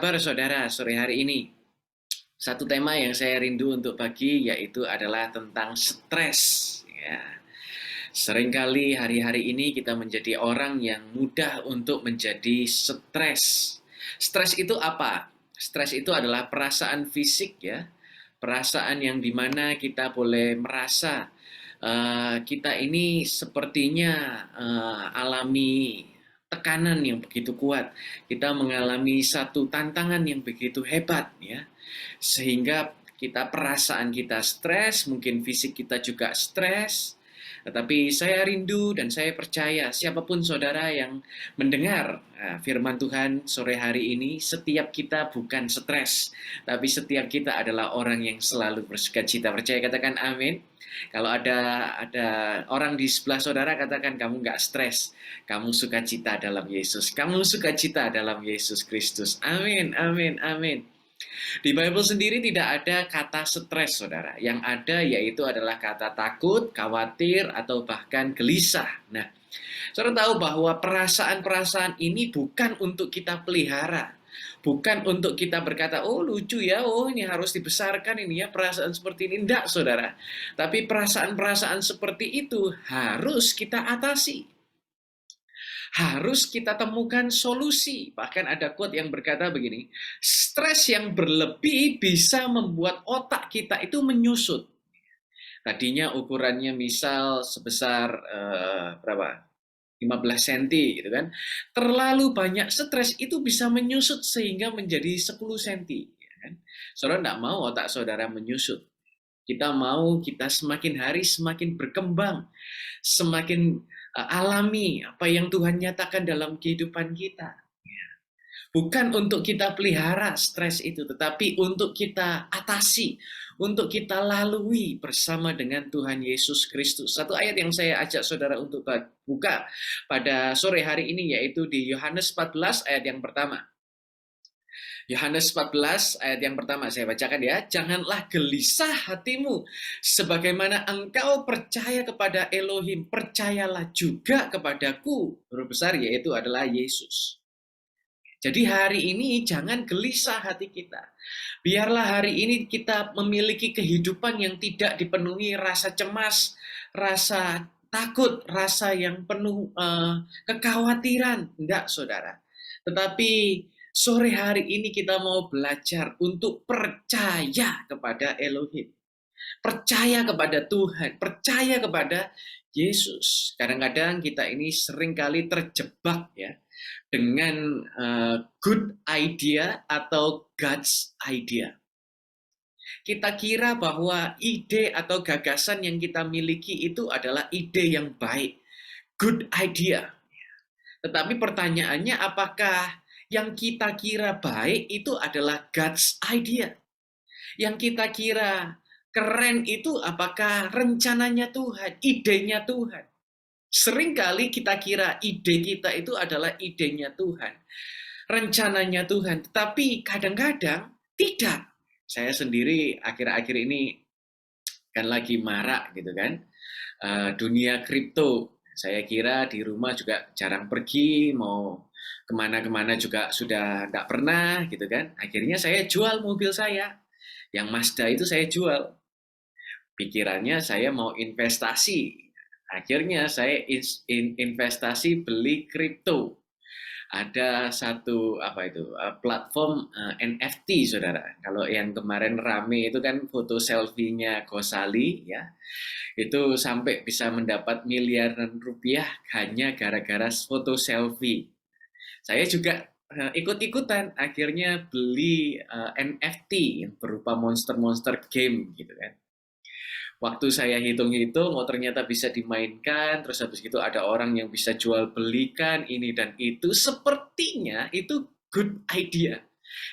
kabar saudara sore hari ini? Satu tema yang saya rindu untuk bagi yaitu adalah tentang stres. Ya. Seringkali hari-hari ini kita menjadi orang yang mudah untuk menjadi stres. Stres itu apa? Stres itu adalah perasaan fisik ya. Perasaan yang dimana kita boleh merasa kita ini sepertinya alami tekanan yang begitu kuat. Kita mengalami satu tantangan yang begitu hebat ya. Sehingga perasaan kita stres, mungkin fisik kita juga stres. Tetapi saya rindu dan saya percaya siapapun saudara yang mendengar firman Tuhan sore hari ini, setiap kita bukan stres, tapi setiap kita adalah orang yang selalu bersukacita. Percaya, katakan amin. Kalau ada orang di sebelah saudara, katakan kamu nggak stres, kamu sukacita dalam Yesus, kamu sukacita dalam Yesus Kristus. Amin, amin, amin. Di Bible sendiri tidak ada kata stres, saudara. Yang ada yaitu adalah kata takut, khawatir, atau bahkan gelisah. Nah, saudara tahu bahwa perasaan-perasaan ini bukan untuk kita pelihara. Bukan untuk kita berkata, oh lucu ya, oh ini harus dibesarkan ini ya, perasaan seperti ini. Tidak, saudara. Tapi perasaan-perasaan seperti itu harus kita atasi. Harus kita temukan solusi. Bahkan ada quote yang berkata begini, stres yang berlebih bisa membuat otak kita itu menyusut. Tadinya ukurannya misal sebesar berapa? 15 cm gitu kan. Terlalu banyak stres itu bisa menyusut sehingga menjadi 10 cm. Ya kan? Saudara tidak mau otak saudara menyusut. Kita mau kita semakin hari semakin berkembang, semakin alami apa yang Tuhan nyatakan dalam kehidupan kita. Bukan untuk kita pelihara stres itu, tetapi untuk kita atasi, untuk kita lalui bersama dengan Tuhan Yesus Kristus. Satu ayat yang saya ajak saudara untuk buka pada sore hari ini yaitu di Yohanes 14 ayat yang pertama. Yohanes 14 ayat yang pertama saya bacakan ya. Janganlah gelisah hatimu, sebagaimana engkau percaya kepada Elohim, percayalah juga kepadaku. Huruf besar yaitu adalah Yesus. Jadi hari ini jangan gelisah hati kita. Biarlah hari ini kita memiliki kehidupan yang tidak dipenuhi rasa cemas, rasa takut, rasa yang penuh kekhawatiran. Enggak, saudara. Tetapi sore hari ini kita mau belajar untuk percaya kepada Elohim. Percaya kepada Tuhan, percaya kepada Yesus. Kadang-kadang kita ini seringkali terjebak ya dengan good idea atau God's idea. Kita kira bahwa ide atau gagasan yang kita miliki itu adalah ide yang baik, good idea. Tetapi pertanyaannya, apakah yang kita kira baik itu adalah God's idea? Yang kita kira keren itu apakah rencananya Tuhan, idenya Tuhan? Seringkali kita kira ide kita itu adalah idenya Tuhan, rencananya Tuhan, tetapi kadang-kadang tidak. Saya sendiri akhir-akhir ini kan lagi marak gitu kan, dunia kripto. Saya kira di rumah juga jarang pergi, mau kemana-kemana juga sudah tidak pernah gitu kan. Akhirnya saya jual mobil saya, yang Mazda itu saya jual. Pikirannya saya mau investasi. Akhirnya saya investasi beli kripto. Ada satu platform NFT, saudara. Kalau yang kemarin rame itu kan foto selfie-nya Gosali ya, itu sampai bisa mendapat miliaran rupiah hanya gara-gara foto selfie. Saya juga ikut-ikutan, akhirnya beli NFT yang berupa monster-monster game gitu kan. Waktu saya hitung-hitung, oh ternyata bisa dimainkan, terus habis itu ada orang yang bisa jual belikan ini dan itu, sepertinya itu good idea.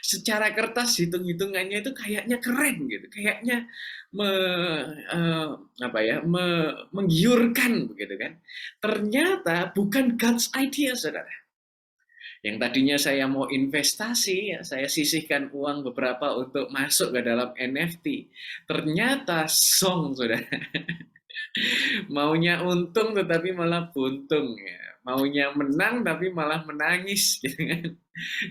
Secara kertas hitung-hitungannya itu kayaknya keren gitu, kayaknya menggiurkan begitu kan. Ternyata bukan God's idea, saudara. Yang tadinya saya mau investasi, ya, saya sisihkan uang beberapa untuk masuk ke dalam NFT. Ternyata song, saudara. Maunya untung tetapi malah buntung ya. Maunya menang tapi malah menangis gitu kan.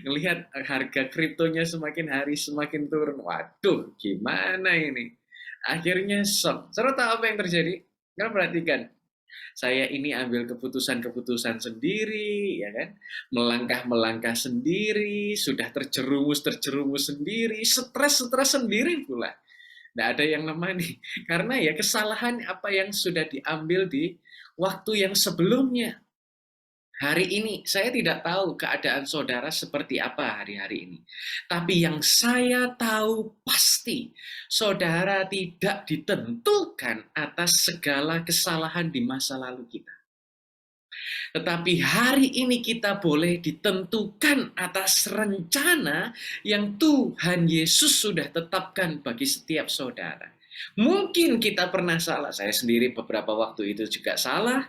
Ngelihat harga kriptonya semakin hari semakin turun. Waduh, gimana ini? Akhirnya shock. Saudara tahu apa yang terjadi? Kan perhatikan, saya ini ambil keputusan-keputusan sendiri, ya kan? Melangkah-melangkah sendiri, sudah terjerumus sendiri, stres sendiri pula. Nggak ada yang nemani. Karena ya kesalahan apa yang sudah diambil di waktu yang sebelumnya. Hari ini saya tidak tahu keadaan saudara seperti apa hari-hari ini. Tapi yang saya tahu pasti, saudara tidak ditentukan atas segala kesalahan di masa lalu kita. Tetapi hari ini kita boleh ditentukan atas rencana yang Tuhan Yesus sudah tetapkan bagi setiap saudara. Mungkin kita pernah salah, saya sendiri beberapa waktu itu juga salah,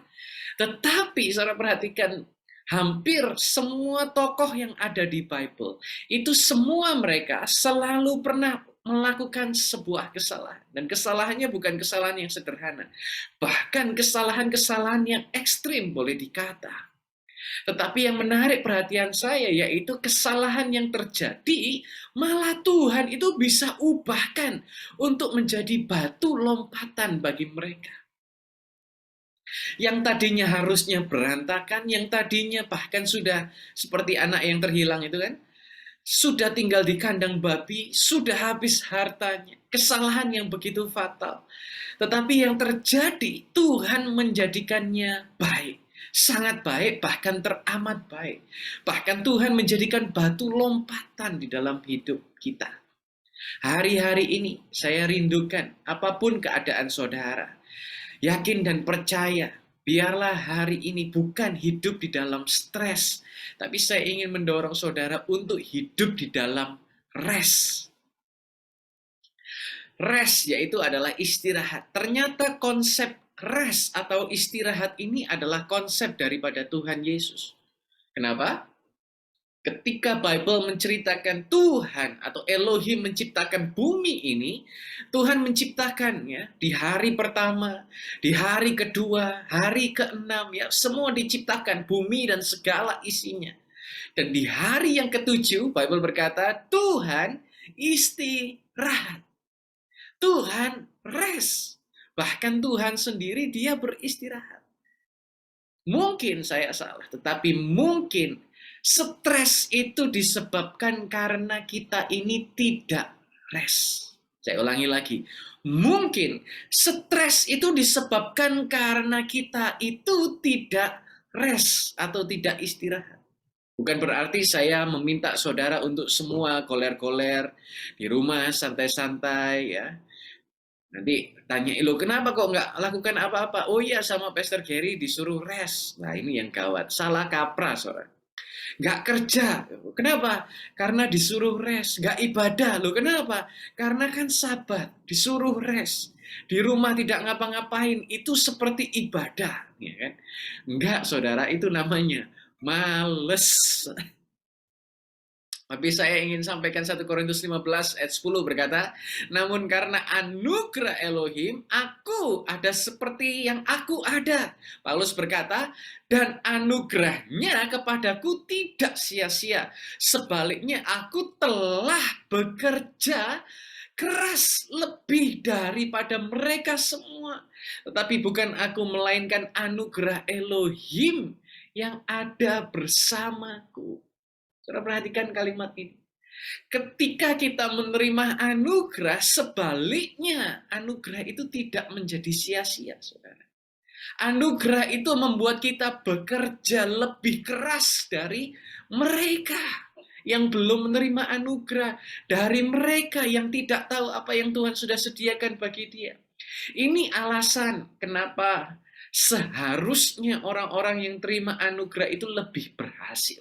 tetapi saudara perhatikan, hampir semua tokoh yang ada di Bible, itu semua mereka selalu pernah melakukan sebuah kesalahan. Dan kesalahannya bukan kesalahan yang sederhana. Bahkan kesalahan-kesalahan yang ekstrim boleh dikata. Tetapi yang menarik perhatian saya yaitu kesalahan yang terjadi malah Tuhan itu bisa ubahkan untuk menjadi batu lompatan bagi mereka. Yang tadinya harusnya berantakan, yang tadinya bahkan sudah seperti anak yang terhilang itu kan, sudah tinggal di kandang babi, sudah habis hartanya, kesalahan yang begitu fatal. Tetapi yang terjadi, Tuhan menjadikannya baik, sangat baik, bahkan teramat baik. Bahkan Tuhan menjadikan batu lompatan di dalam hidup kita. Hari-hari ini saya rindukan apapun keadaan saudara, yakin dan percaya, biarlah hari ini bukan hidup di dalam stres, tapi saya ingin mendorong saudara untuk hidup di dalam rest. Rest yaitu adalah istirahat. Ternyata konsep rest atau istirahat ini adalah konsep daripada Tuhan Yesus. Kenapa? Ketika Bible menceritakan Tuhan atau Elohim menciptakan bumi ini, Tuhan menciptakannya di hari pertama, di hari kedua, hari keenam, ya semua diciptakan bumi dan segala isinya. Dan di hari yang ketujuh, Bible berkata, Tuhan istirahat. Tuhan rest. Bahkan Tuhan sendiri dia beristirahat. Mungkin saya salah, tetapi mungkin stres itu disebabkan karena kita ini tidak rest. Saya ulangi lagi. Mungkin stres itu disebabkan karena kita itu tidak rest atau tidak istirahat. Bukan berarti saya meminta saudara untuk semua koler-koler di rumah santai-santai ya. Nanti tanya, lo kenapa kok nggak lakukan apa-apa? Oh iya, sama Pastor Gary disuruh rest. Nah ini yang gawat, salah kaprah saudara. Nggak kerja, kenapa? Karena disuruh rest. Nggak ibadah, lo kenapa? Karena kan Sabat, disuruh rest. Di rumah tidak ngapa-ngapain, itu seperti ibadah. Ya kan? Enggak saudara, itu namanya males. Tapi saya ingin sampaikan 1 Korintus 15 ayat 10 berkata, namun karena anugerah Elohim, aku ada seperti yang aku ada. Paulus berkata, dan anugerahnya kepadaku tidak sia-sia. Sebaliknya aku telah bekerja keras lebih daripada mereka semua. Tetapi bukan aku, melainkan anugerah Elohim yang ada bersamaku. Saudara perhatikan kalimat ini. Ketika kita menerima anugerah, sebaliknya anugerah itu tidak menjadi sia-sia, saudara. Anugerah itu membuat kita bekerja lebih keras dari mereka yang belum menerima anugerah, dari mereka yang tidak tahu apa yang Tuhan sudah sediakan bagi dia. Ini alasan kenapa seharusnya orang-orang yang terima anugerah itu lebih berhasil.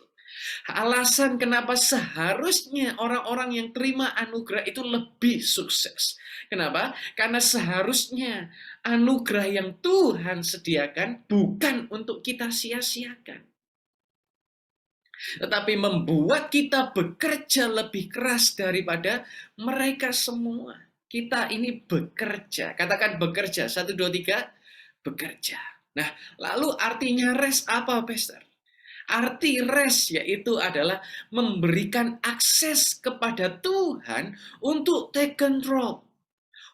Alasan kenapa seharusnya orang-orang yang terima anugerah itu lebih sukses. Kenapa? Karena seharusnya anugerah yang Tuhan sediakan bukan untuk kita sia-siakan, tetapi membuat kita bekerja lebih keras daripada mereka semua. Kita ini bekerja. Katakan bekerja. 1, 2, 3. bekerja. Nah, lalu artinya rest apa, Pastor? Arti rest yaitu adalah memberikan akses kepada Tuhan untuk take control.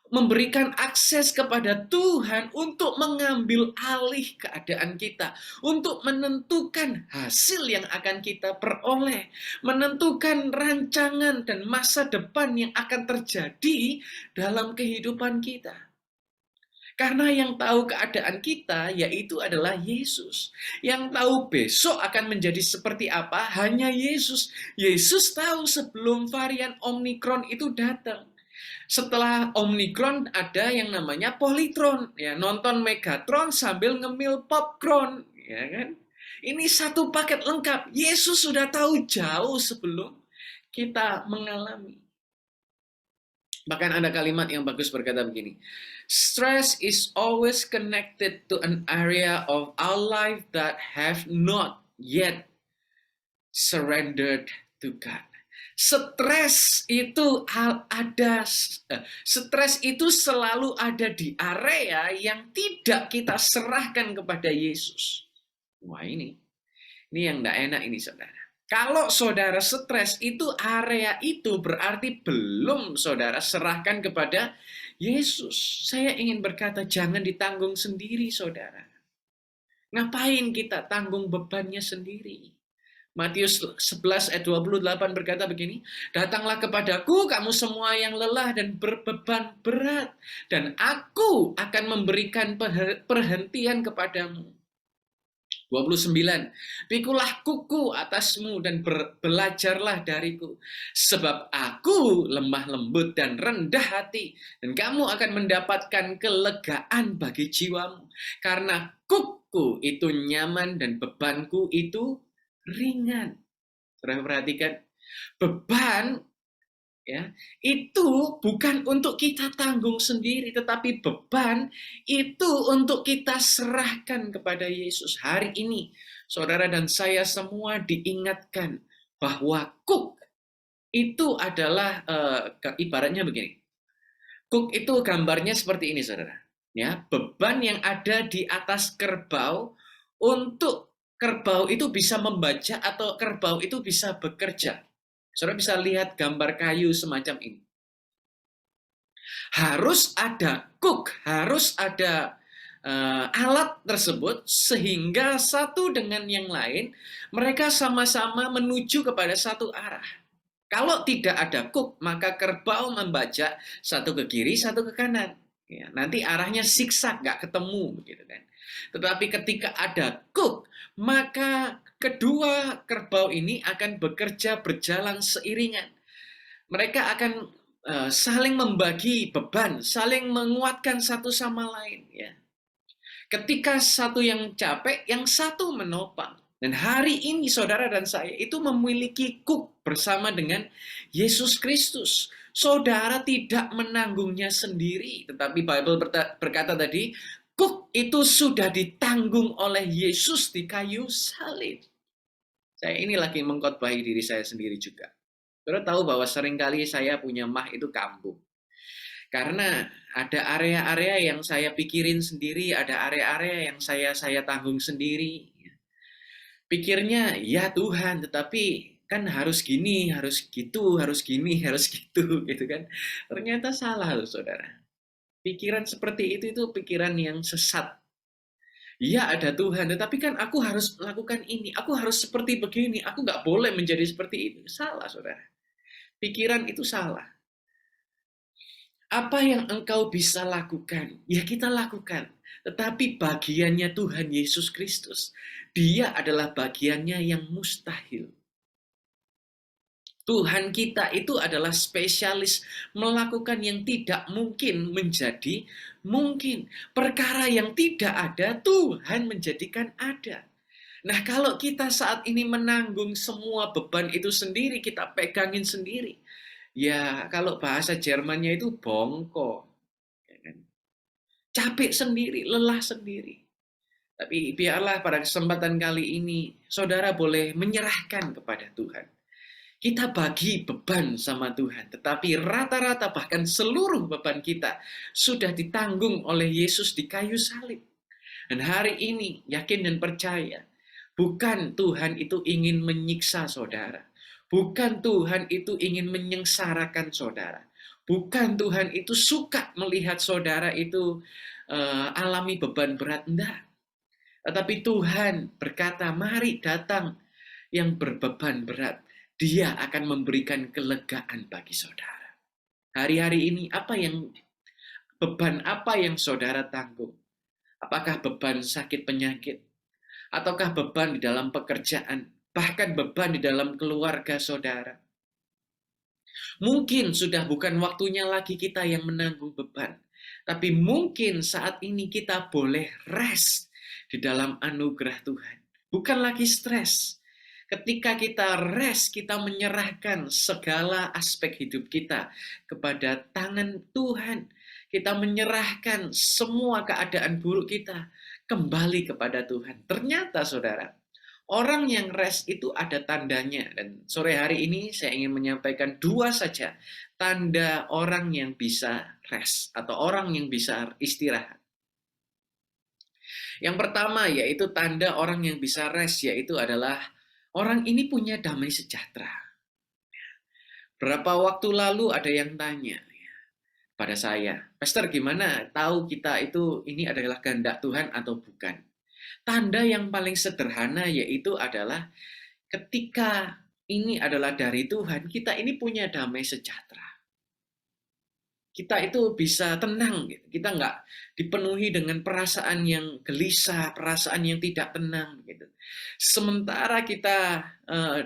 Memberikan akses kepada Tuhan untuk mengambil alih keadaan kita, untuk menentukan hasil yang akan kita peroleh, menentukan rancangan dan masa depan yang akan terjadi dalam kehidupan kita. Karena yang tahu keadaan kita yaitu adalah Yesus. Yang tahu besok akan menjadi seperti apa hanya Yesus. Yesus tahu sebelum varian Omikron itu datang. Setelah Omikron ada yang namanya Polytron, ya, nonton Megatron sambil ngemil popcorn, ya kan? Ini satu paket lengkap. Yesus sudah tahu jauh sebelum kita mengalami. Bahkan ada kalimat yang bagus berkata begini, stress is always connected to an area of our life that have not yet surrendered to God. Stres itu selalu ada di area yang tidak kita serahkan kepada Yesus. Wah, ini yang tidak enak ini, saudara. Kalau saudara stres itu area itu berarti belum saudara serahkan kepada Yesus. Saya ingin berkata jangan ditanggung sendiri, saudara. Ngapain kita tanggung bebannya sendiri? Matius 11 ayat 28 berkata begini, datanglah kepadaku kamu semua yang lelah dan berbeban berat, dan aku akan memberikan perhentian kepadamu. 29, pikulah kuku atasmu dan belajarlah dariku, sebab aku lemah lembut dan rendah hati, dan kamu akan mendapatkan kelegaan bagi jiwamu, karena kuku itu nyaman dan bebanku itu ringan. Saudara perhatikan, beban ya, itu bukan untuk kita tanggung sendiri, tetapi beban itu untuk kita serahkan kepada Yesus. Hari ini, saudara dan saya semua diingatkan bahwa kuk itu adalah ibaratnya begini. Kuk itu gambarnya seperti ini, saudara. Ya, beban yang ada di atas kerbau untuk kerbau itu bisa membaca atau kerbau itu bisa bekerja. Saudara bisa lihat gambar kayu semacam ini. Harus ada cook, harus ada alat tersebut sehingga satu dengan yang lain mereka sama-sama menuju kepada satu arah. Kalau tidak ada cook, maka kerbau membaca satu ke kiri, satu ke kanan. Ya, nanti arahnya siksak, nggak ketemu, begitu kan. Tetapi ketika ada cook, maka kedua kerbau ini akan bekerja berjalan seiringan. Mereka akan saling membagi beban, saling menguatkan satu sama lain. Ya. Ketika satu yang capek, yang satu menopang. Dan hari ini saudara dan saya itu memiliki kuk bersama dengan Yesus Kristus. Saudara tidak menanggungnya sendiri, tetapi Bible berkata tadi, kuk itu sudah ditanggung oleh Yesus di kayu salib. Saya ini lagi mengkhotbahi diri saya sendiri juga. Saudara tahu bahwa seringkali saya punya mah itu kambuh. Karena ada area-area yang saya pikirin sendiri, ada area-area yang saya tanggung sendiri. Pikirnya, ya Tuhan, tetapi kan harus gini, harus gitu, harus gini, harus gitu, gitu kan. Ternyata salah loh, saudara. Pikiran seperti itu pikiran yang sesat. Ya ada Tuhan, tetapi kan aku harus melakukan ini, aku harus seperti begini, aku nggak boleh menjadi seperti itu. Salah, saudara. Pikiran itu salah. Apa yang engkau bisa lakukan, ya kita lakukan. Tetapi bagiannya Tuhan Yesus Kristus, Dia adalah bagiannya yang mustahil. Tuhan kita itu adalah spesialis melakukan yang tidak mungkin menjadi mungkin. Perkara yang tidak ada, Tuhan menjadikan ada. Nah, kalau kita saat ini menanggung semua beban itu sendiri, kita pegangin sendiri. Ya, kalau bahasa Jermannya itu bongko. Ya kan? Capek sendiri, lelah sendiri. Tapi biarlah pada kesempatan kali ini, saudara boleh menyerahkan kepada Tuhan. Kita bagi beban sama Tuhan, tetapi rata-rata bahkan seluruh beban kita sudah ditanggung oleh Yesus di kayu salib. Dan hari ini yakin dan percaya, bukan Tuhan itu ingin menyiksa saudara. Bukan Tuhan itu ingin menyengsarakan saudara. Bukan Tuhan itu suka melihat saudara itu alami beban berat. Enggak. Tetapi Tuhan berkata, mari datang yang berbeban berat. Dia akan memberikan kelegaan bagi saudara. Hari-hari ini beban apa yang saudara tanggung? Apakah beban sakit penyakit? Ataukah beban di dalam pekerjaan? Bahkan beban di dalam keluarga saudara? Mungkin sudah bukan waktunya lagi kita yang menanggung beban. Tapi mungkin saat ini kita boleh rest di dalam anugerah Tuhan. Bukan lagi stres. Ketika kita rest, kita menyerahkan segala aspek hidup kita kepada tangan Tuhan. Kita menyerahkan semua keadaan buruk kita kembali kepada Tuhan. Ternyata saudara, orang yang rest itu ada tandanya. Dan sore hari ini saya ingin menyampaikan 2 saja tanda orang yang bisa rest atau orang yang bisa istirahat. Yang pertama yaitu tanda orang yang bisa rest, yaitu adalah orang ini punya damai sejahtera. Berapa waktu lalu ada yang tanya pada saya, Pastor gimana tahu kita itu ini adalah kehendak Tuhan atau bukan? Tanda yang paling sederhana yaitu adalah ketika ini adalah dari Tuhan, kita ini punya damai sejahtera. Kita itu bisa tenang, kita nggak dipenuhi dengan perasaan yang gelisah, perasaan yang tidak tenang. Gitu. Sementara kita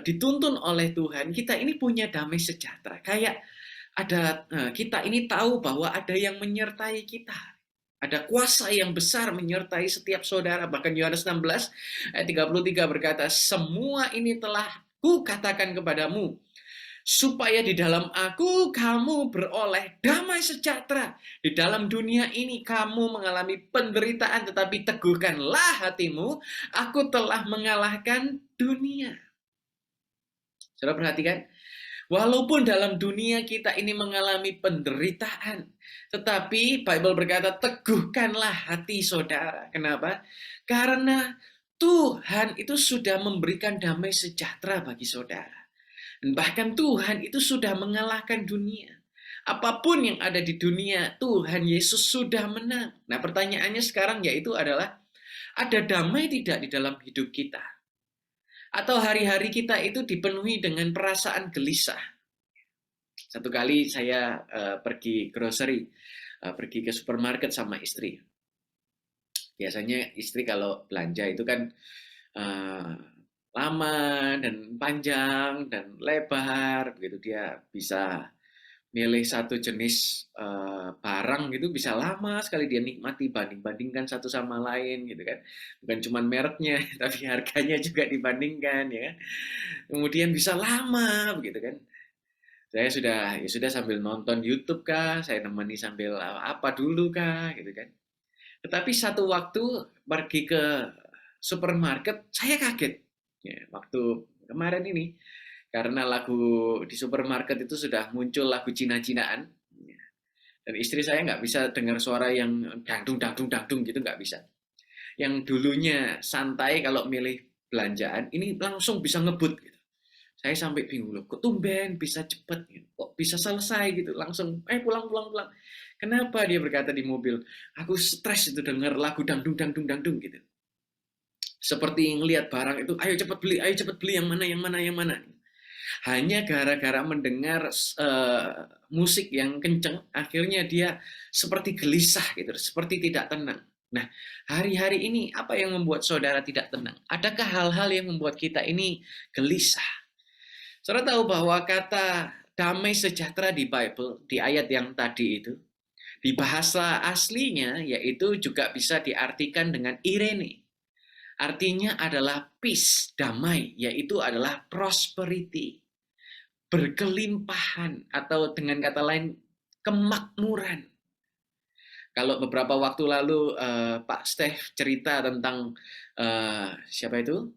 dituntun oleh Tuhan, kita ini punya damai sejahtera. Kayak kita ini tahu bahwa ada yang menyertai kita. Ada kuasa yang besar menyertai setiap saudara. Bahkan Yohanes 16 ayat 33 berkata, semua ini telah kukatakan kepadamu, supaya di dalam aku kamu beroleh damai sejahtera. Di dalam dunia ini kamu mengalami penderitaan, tetapi teguhkanlah hatimu, aku telah mengalahkan dunia. Saudara perhatikan, walaupun dalam dunia kita ini mengalami penderitaan, tetapi Bible berkata, teguhkanlah hati saudara. Kenapa? Karena Tuhan itu sudah memberikan damai sejahtera bagi saudara. Dan bahkan Tuhan itu sudah mengalahkan dunia. Apapun yang ada di dunia, Tuhan Yesus sudah menang. Nah, pertanyaannya sekarang yaitu adalah, ada damai tidak di dalam hidup kita? Atau hari-hari kita itu dipenuhi dengan perasaan gelisah? Satu kali saya pergi grocery, pergi ke supermarket sama istri. Biasanya istri kalau belanja itu kan lama dan panjang dan lebar, begitu dia bisa milih satu jenis barang gitu bisa lama sekali dia nikmati, banding-bandingkan satu sama lain gitu kan. Bukan cuma mereknya tapi harganya juga dibandingkan ya. Kemudian bisa lama begitu kan. Saya sudah sambil nonton YouTube kah, saya nemeni sambil apa dulu kah gitu kan. Tetapi satu waktu pergi ke supermarket, saya kaget. Ya, waktu kemarin ini, karena lagu di supermarket itu sudah muncul lagu Cina-Cinaan. Dan istri saya nggak bisa dengar suara yang dangdung gitu, nggak bisa. Yang dulunya santai kalau milih belanjaan, ini langsung bisa ngebut gitu. Saya sampai bingung loh, kok tumben bisa cepet, gitu. Kok bisa selesai gitu, langsung pulang. Kenapa? Dia berkata di mobil, aku stres itu dengar lagu dangdung gitu. Seperti ngelihat barang itu, ayo cepet beli yang mana. Hanya gara-gara mendengar musik yang kenceng, akhirnya dia seperti gelisah gitu, seperti tidak tenang. Nah, hari-hari ini apa yang membuat saudara tidak tenang? Adakah hal-hal yang membuat kita ini gelisah? Saudara tahu bahwa kata damai sejahtera di Bible, di ayat yang tadi itu, di bahasa aslinya yaitu juga bisa diartikan dengan irene. Artinya adalah peace, damai, yaitu adalah prosperity, berkelimpahan, atau dengan kata lain, kemakmuran. Kalau beberapa waktu lalu Pak Steph cerita tentang siapa itu?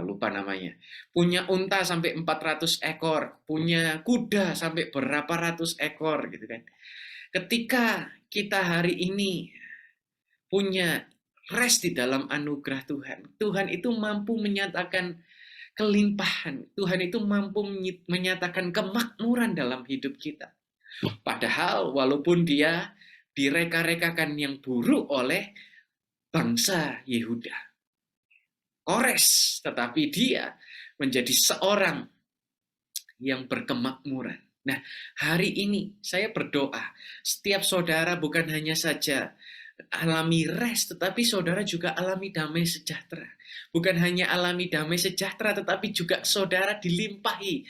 Lupa namanya. Punya unta sampai 400 ekor, punya kuda sampai berapa ratus ekor gitu kan. Ketika kita hari ini punya rest di dalam anugerah Tuhan. Tuhan itu mampu menyatakan kelimpahan. Tuhan itu mampu menyatakan kemakmuran dalam hidup kita. Padahal walaupun dia direka-rekakan yang buruk oleh bangsa Yehuda, Kores, tetapi dia menjadi seorang yang berkemakmuran. Nah, hari ini saya berdoa, setiap saudara bukan hanya saja alami rest, tetapi saudara juga alami damai sejahtera. Bukan hanya alami damai sejahtera, tetapi juga saudara dilimpahi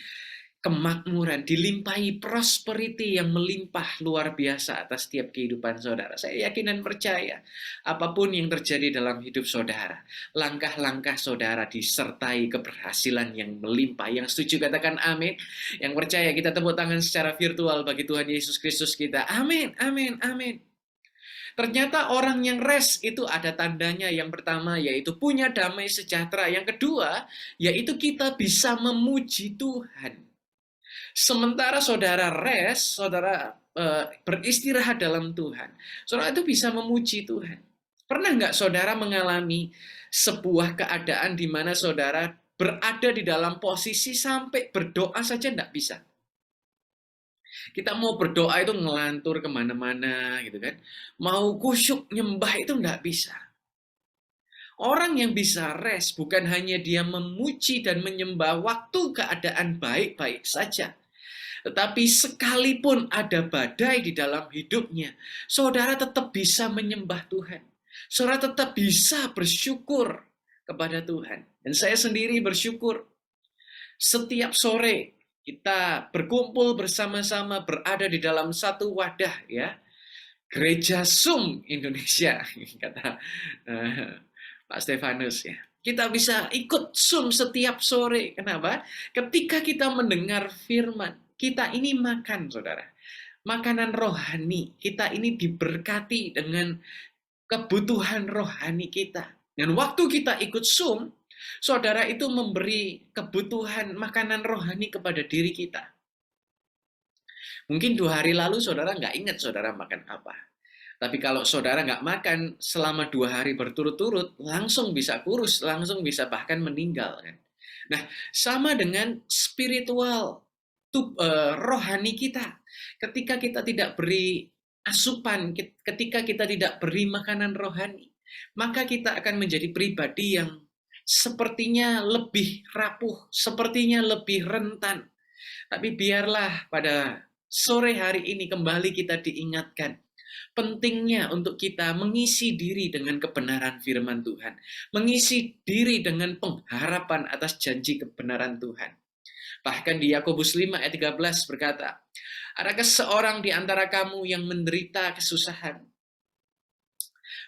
kemakmuran, dilimpahi prosperity yang melimpah luar biasa atas setiap kehidupan saudara. Saya yakin dan percaya, apapun yang terjadi dalam hidup saudara, langkah-langkah saudara disertai keberhasilan yang melimpah. Yang setuju katakan amin. Yang percaya kita tepuk tangan secara virtual bagi Tuhan Yesus Kristus kita. Amin, amin, amin. Ternyata orang yang rest itu ada tandanya. Yang pertama yaitu punya damai sejahtera. Yang kedua yaitu kita bisa memuji Tuhan. Sementara saudara rest, saudara beristirahat dalam Tuhan, saudara itu bisa memuji Tuhan. Pernah nggak saudara mengalami sebuah keadaan di mana saudara berada di dalam posisi sampai berdoa saja nggak bisa? Kita mau berdoa itu ngelantur kemana-mana gitu kan. Mau kusyuk nyembah itu nggak bisa. Orang yang bisa rest bukan hanya dia memuji dan menyembah waktu keadaan baik-baik saja. Tetapi sekalipun ada badai di dalam hidupnya, saudara tetap bisa menyembah Tuhan. Saudara tetap bisa bersyukur kepada Tuhan. Dan saya sendiri bersyukur setiap sore kita berkumpul bersama-sama berada di dalam satu wadah ya. Gereja Zoom Indonesia kata Pak Stefanus ya. Kita bisa ikut Zoom setiap sore. Kenapa? Ketika kita mendengar firman, kita ini makan, saudara. Makanan rohani. Kita ini diberkati dengan kebutuhan rohani kita. Dan waktu kita ikut Zoom, saudara itu memberi kebutuhan makanan rohani kepada diri kita. Mungkin 2 hari lalu saudara nggak ingat saudara makan apa. Tapi kalau saudara nggak makan selama 2 hari berturut-turut, langsung bisa kurus, langsung bisa bahkan meninggal. Kan? Nah, sama dengan spiritual, rohani kita. Ketika kita tidak beri asupan, ketika kita tidak beri makanan rohani, maka kita akan menjadi pribadi yang sepertinya lebih rapuh, sepertinya lebih rentan. Tapi biarlah pada sore hari ini kembali kita diingatkan pentingnya untuk kita mengisi diri dengan kebenaran firman Tuhan. Mengisi diri dengan pengharapan atas janji kebenaran Tuhan. Bahkan di Yakobus 5 ayat 13 berkata, adakah seorang di antara kamu yang menderita kesusahan?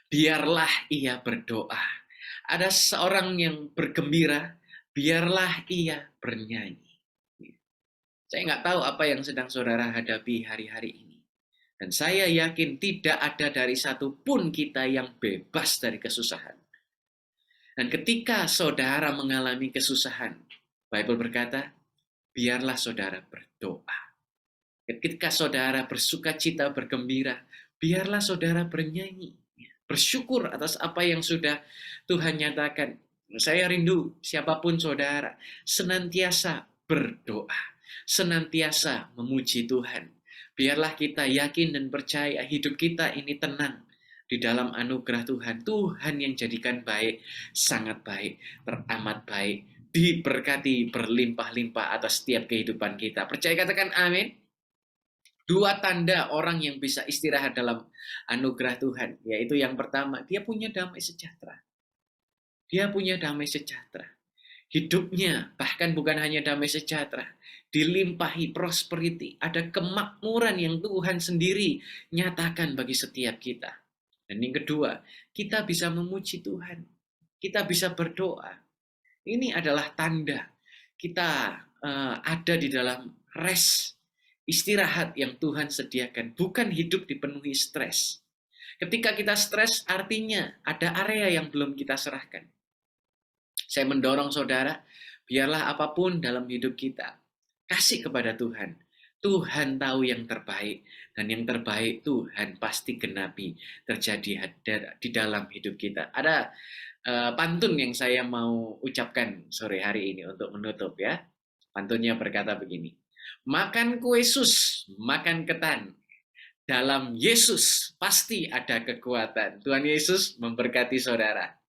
Biarlah ia berdoa. Ada seorang yang bergembira, biarlah ia bernyanyi. Saya nggak tahu apa yang sedang saudara hadapi hari-hari ini. Dan saya yakin tidak ada dari satu pun kita yang bebas dari kesusahan. Dan ketika saudara mengalami kesusahan, Bible berkata, biarlah saudara berdoa. Ketika saudara bersuka cita, bergembira, biarlah saudara bernyanyi. Bersyukur atas apa yang sudah Tuhan nyatakan. Saya rindu siapapun saudara, senantiasa berdoa, senantiasa memuji Tuhan. Biarlah kita yakin dan percaya hidup kita ini tenang di dalam anugerah Tuhan. Tuhan yang jadikan baik, sangat baik, teramat baik, diberkati berlimpah-limpah atas setiap kehidupan kita. Percaya katakan amin. 2 tanda orang yang bisa istirahat dalam anugerah Tuhan, yaitu yang pertama, dia punya damai sejahtera. Dia punya damai sejahtera. Hidupnya bahkan bukan hanya damai sejahtera, dilimpahi prosperity, ada kemakmuran yang Tuhan sendiri nyatakan bagi setiap kita. Dan yang kedua, kita bisa memuji Tuhan. Kita bisa berdoa. Ini adalah tanda kita ada di dalam rest, istirahat yang Tuhan sediakan, bukan hidup dipenuhi stres. Ketika kita stres, artinya ada area yang belum kita serahkan. Saya mendorong saudara, biarlah apapun dalam hidup kita, kasih kepada Tuhan. Tuhan tahu yang terbaik, dan yang terbaik Tuhan pasti genapi terjadi di dalam hidup kita. Ada pantun yang saya mau ucapkan sore hari ini untuk menutup ya. Pantunnya berkata begini, makan kue sus, makan ketan, dalam Yesus pasti ada kekuatan. Tuhan Yesus memberkati saudara.